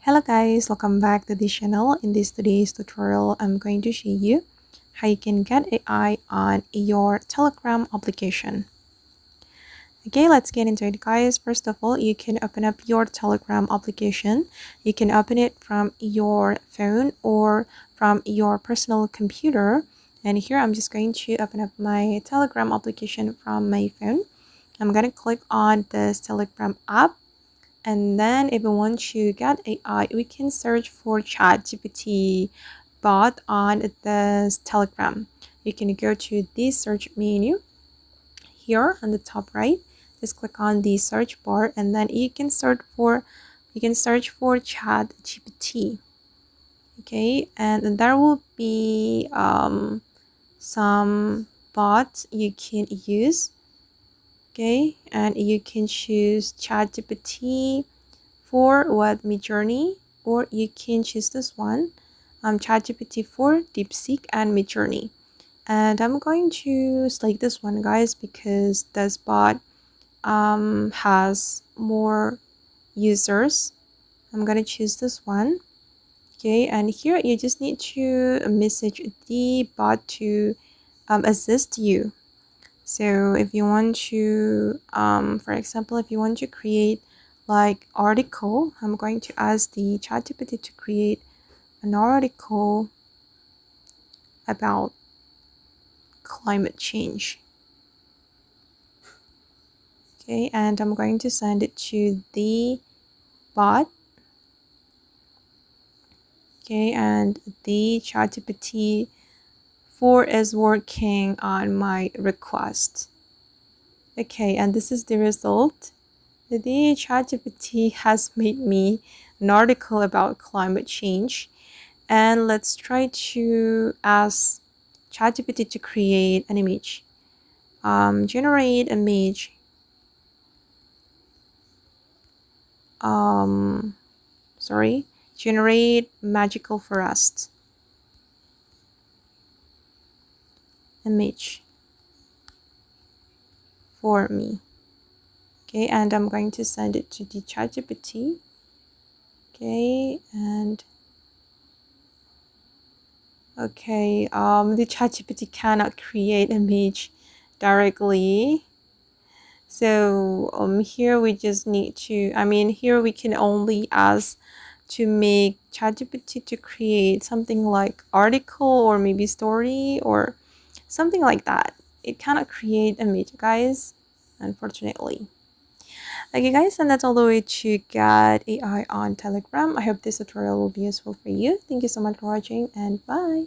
Hello guys, welcome back to this channel. In this today's tutorial, I'm going to show you how you can get AI on your Telegram application. Okay, let's get into it guys. First of all, you can open up your Telegram application. You can open it from your phone or from your personal computer. And here I'm just going to open up my Telegram application from my phone. I'm going to click on this Telegram app. And then if we want to get AI, we can search for ChatGPT bot on the Telegram. You can go to the search menu here on the top right. Just click on the search bar and then you can search for ChatGPT. Okay, and there will be some bots you can use. Okay, and you can choose ChatGPT for what Midjourney, or you can choose this one, ChatGPT for DeepSeek and Midjourney. And I'm going to select this one guys because this bot has more users. I'm gonna choose this one. Okay, and here you just need to message the bot to assist you. So if you want to for example, if you want to create like article, I'm going to ask the ChatGPT to create an article about climate change. Okay, and I'm going to send it to the bot. Okay, and the ChatGPT 4 is working on my request. Okay, and this is the result. The ChatGPT has made me an article about climate change. And let's try to ask ChatGPT to create an image. Generate image. Generate magical forest image for me. Okay, and I'm going to send it to the ChatGPT. Okay, and okay, the ChatGPT cannot create image directly. So here we just need to, here we can only ask to make ChatGPT to create something like article or maybe story or something like that. It cannot create image, guys, unfortunately. Okay guys, and that's all the way to get AI on Telegram. I hope this tutorial will be useful for you. Thank you so much for watching and bye.